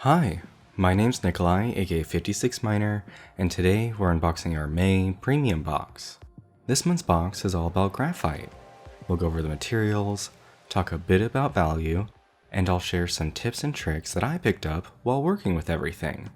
Hi, my name's Nikolai, aka 56miner, and today we're unboxing our May premium box. This month's box is all about graphite. We'll go over the materials, talk a bit about value, and I'll share some tips and tricks that I picked up while working with everything.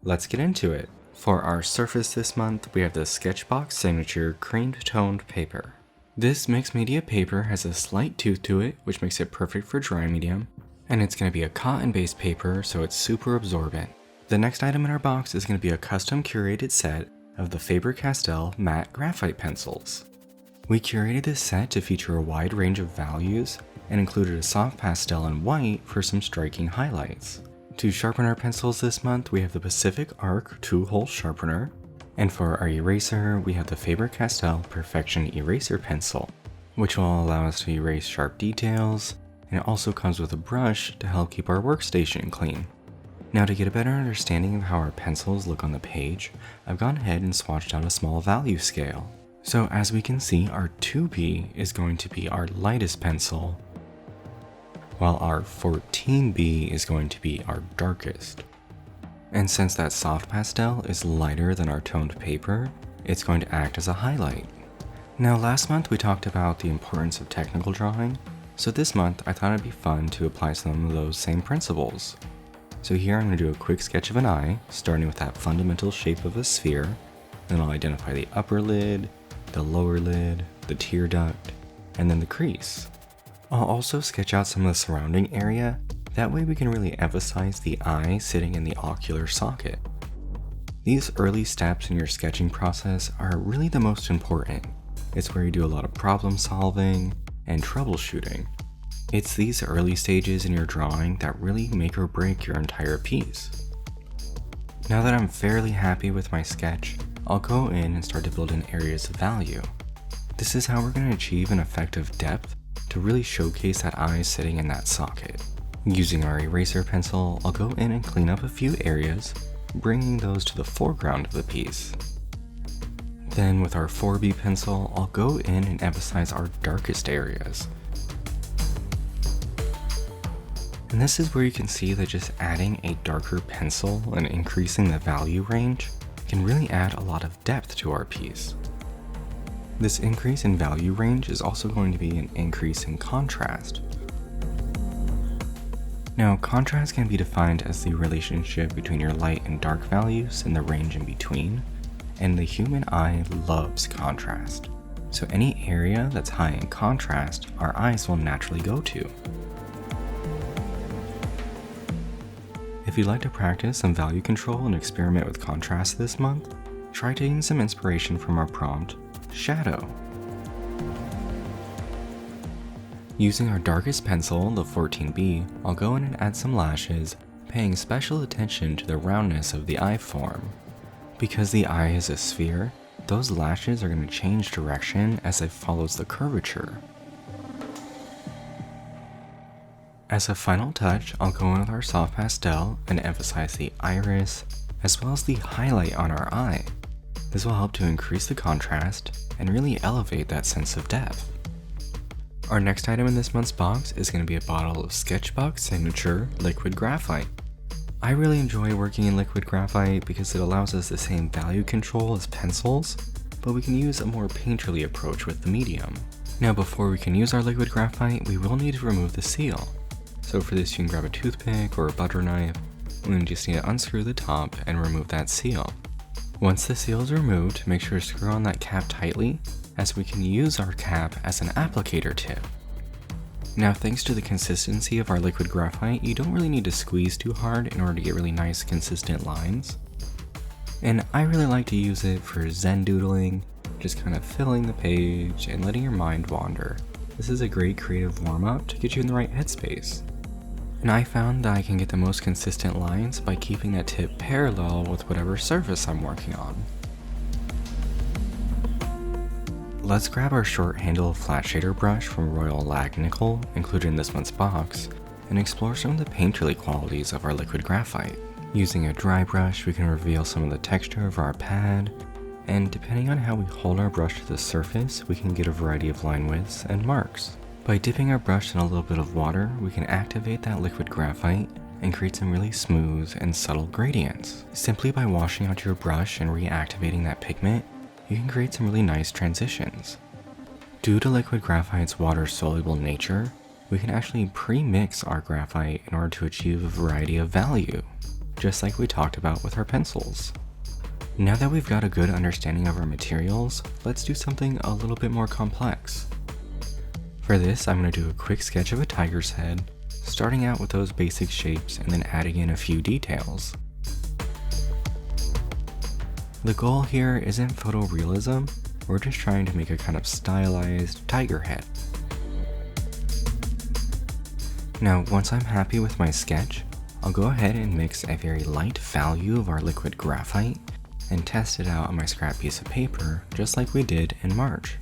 Let's get into it. For our surface this month, we have the SketchBox Signature Creamed Toned Paper. This mixed media paper has a slight tooth to it, which makes it perfect for dry medium, and it's going to be a cotton-based paper, so it's super absorbent. The next item in our box is going to be a custom curated set of the Faber-Castell matte graphite pencils. We curated this set to feature a wide range of values and included a soft pastel and white for some striking highlights. To sharpen our pencils this month, we have the Pacific Arc 2-hole sharpener, and for our eraser, we have the Faber-Castell Perfection Eraser Pencil, which will allow us to erase sharp details, and it also comes with a brush to help keep our workstation clean. Now, to get a better understanding of how our pencils look on the page, I've gone ahead and swatched out a small value scale. So as we can see, our 2B is going to be our lightest pencil, while our 14B is going to be our darkest. And since that soft pastel is lighter than our toned paper, it's going to act as a highlight. Now, last month we talked about the importance of technical drawing, so this month I thought it'd be fun to apply some of those same principles. So here I'm going to do a quick sketch of an eye, starting with that fundamental shape of a sphere. Then I'll identify the upper lid, the lower lid, the tear duct, and then the crease. I'll also sketch out some of the surrounding area, that way we can really emphasize the eye sitting in the ocular socket. These early steps in your sketching process are really the most important. It's where you do a lot of problem solving and troubleshooting. It's these early stages in your drawing that really make or break your entire piece. Now that I'm fairly happy with my sketch, I'll go in and start to build in areas of value. This is how we're going to achieve an effective depth to really showcase that eye sitting in that socket. Using our eraser pencil, I'll go in and clean up a few areas, bringing those to the foreground of the piece. Then with our 4B pencil, I'll go in and emphasize our darkest areas. And this is where you can see that just adding a darker pencil and increasing the value range can really add a lot of depth to our piece. This increase in value range is also going to be an increase in contrast. Now, contrast can be defined as the relationship between your light and dark values and the range in between, and the human eye loves contrast. So any area that's high in contrast, our eyes will naturally go to. If you'd like to practice some value control and experiment with contrast this month, try taking some inspiration from our prompt, Shadow. Using our darkest pencil, the 14B, I'll go in and add some lashes, paying special attention to the roundness of the eye form. Because the eye is a sphere, those lashes are going to change direction as it follows the curvature. As a final touch, I'll go in with our soft pastel and emphasize the iris, as well as the highlight on our eye. This will help to increase the contrast and really elevate that sense of depth. Our next item in this month's box is going to be a bottle of SketchBox Signature Liquid Graphite. I really enjoy working in liquid graphite because it allows us the same value control as pencils, but we can use a more painterly approach with the medium. Now, before we can use our liquid graphite, we will need to remove the seal. So for this, you can grab a toothpick or a butter knife, and then just need to unscrew the top and remove that seal. Once the seal is removed, make sure to screw on that cap tightly, as we can use our cap as an applicator tip. Now, thanks to the consistency of our liquid graphite, you don't really need to squeeze too hard in order to get really nice consistent lines. And I really like to use it for zen doodling, just kind of filling the page and letting your mind wander. This is a great creative warm-up to get you in the right headspace. And I found that I can get the most consistent lines by keeping that tip parallel with whatever surface I'm working on. Let's grab our short-handled flat shader brush from Royal Lag Nickel, included in this month's box, and explore some of the painterly qualities of our liquid graphite. Using a dry brush, we can reveal some of the texture of our pad, and depending on how we hold our brush to the surface, we can get a variety of line widths and marks. By dipping our brush in a little bit of water, we can activate that liquid graphite and create some really smooth and subtle gradients. Simply by washing out your brush and reactivating that pigment, you can create some really nice transitions. Due to liquid graphite's water-soluble nature, we can actually pre-mix our graphite in order to achieve a variety of value, just like we talked about with our pencils. Now that we've got a good understanding of our materials, let's do something a little bit more complex. For this, I'm going to do a quick sketch of a tiger's head, starting out with those basic shapes and then adding in a few details. The goal here isn't photorealism, we're just trying to make a kind of stylized tiger head. Now, once I'm happy with my sketch, I'll go ahead and mix a very light value of our liquid graphite and test it out on my scrap piece of paper, just like we did in March.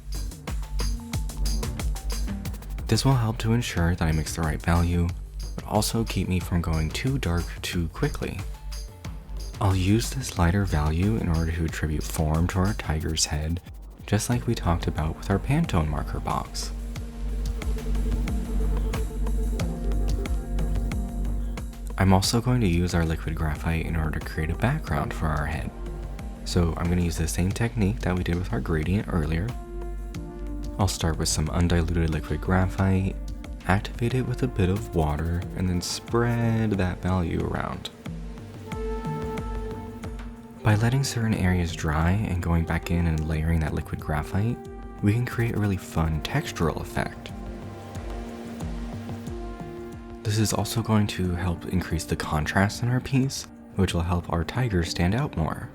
This will help to ensure that I mix the right value, but also keep me from going too dark too quickly. I'll use this lighter value in order to attribute form to our tiger's head, just like we talked about with our Pantone marker box. I'm also going to use our liquid graphite in order to create a background for our head. So I'm going to use the same technique that we did with our gradient earlier. I'll start with some undiluted liquid graphite, activate it with a bit of water, and then spread that value around. By letting certain areas dry and going back in and layering that liquid graphite, we can create a really fun textural effect. This is also going to help increase the contrast in our piece, which will help our tiger stand out more.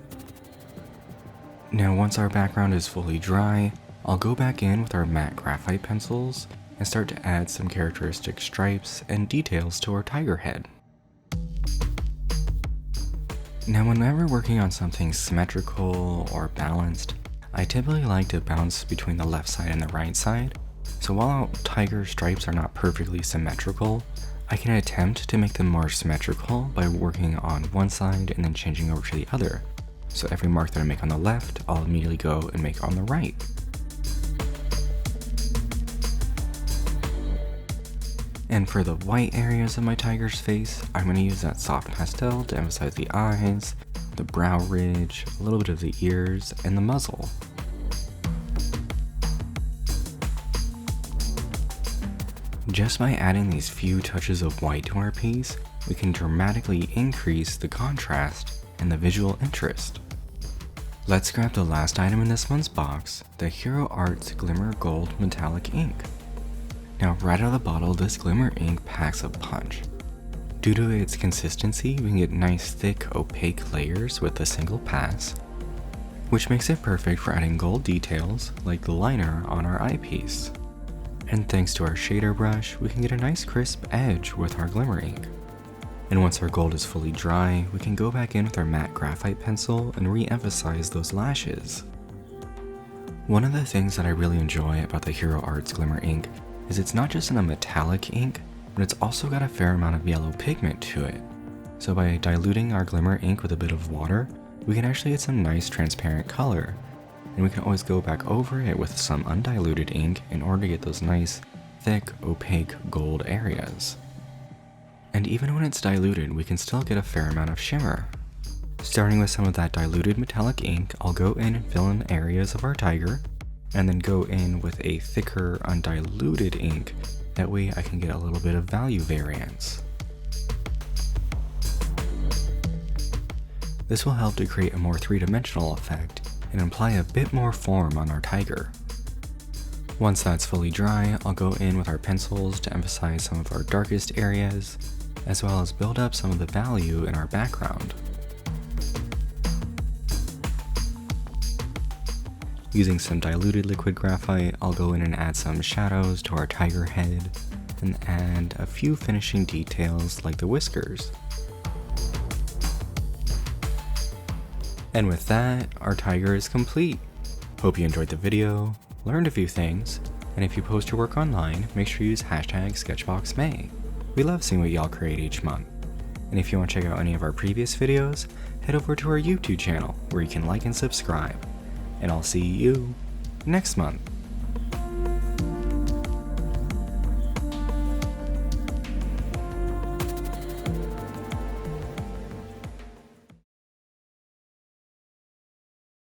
Now, once our background is fully dry, I'll go back in with our matte graphite pencils and start to add some characteristic stripes and details to our tiger head. Now, whenever working on something symmetrical or balanced, I typically like to bounce between the left side and the right side. So while tiger stripes are not perfectly symmetrical, I can attempt to make them more symmetrical by working on one side and then changing over to the other. So every mark that I make on the left, I'll immediately go and make on the right. And for the white areas of my tiger's face, I'm going to use that soft pastel to emphasize the eyes, the brow ridge, a little bit of the ears, and the muzzle. Just by adding these few touches of white to our piece, we can dramatically increase the contrast and the visual interest. Let's grab the last item in this month's box, the Hero Arts Glimmer Gold Metallic Ink. Now, right out of the bottle, this glimmer ink packs a punch. Due to its consistency, we can get nice thick opaque layers with a single pass, which makes it perfect for adding gold details like the liner on our eyepiece. And thanks to our shader brush, we can get a nice crisp edge with our glimmer ink. And once our gold is fully dry, we can go back in with our matte graphite pencil and re-emphasize those lashes. One of the things that I really enjoy about the Hero Arts Glimmer ink is it's not just in a metallic ink, but it's also got a fair amount of yellow pigment to it. So by diluting our glimmer ink with a bit of water, we can actually get some nice transparent color. And we can always go back over it with some undiluted ink in order to get those nice, thick, opaque gold areas. And even when it's diluted, we can still get a fair amount of shimmer. Starting with some of that diluted metallic ink, I'll go in and fill in areas of our tiger, and then go in with a thicker undiluted ink. That way I can get a little bit of value variance. This will help to create a more three-dimensional effect and imply a bit more form on our tiger. Once that's fully dry, I'll go in with our pencils to emphasize some of our darkest areas, as well as build up some of the value in our background. Using some diluted liquid graphite, I'll go in and add some shadows to our tiger head, and add a few finishing details like the whiskers. And with that, our tiger is complete. Hope you enjoyed the video, learned a few things, and if you post your work online, make sure you use #SketchBoxMay. We love seeing what y'all create each month. And if you want to check out any of our previous videos, head over to our YouTube channel where you can like and subscribe. And I'll see you next month.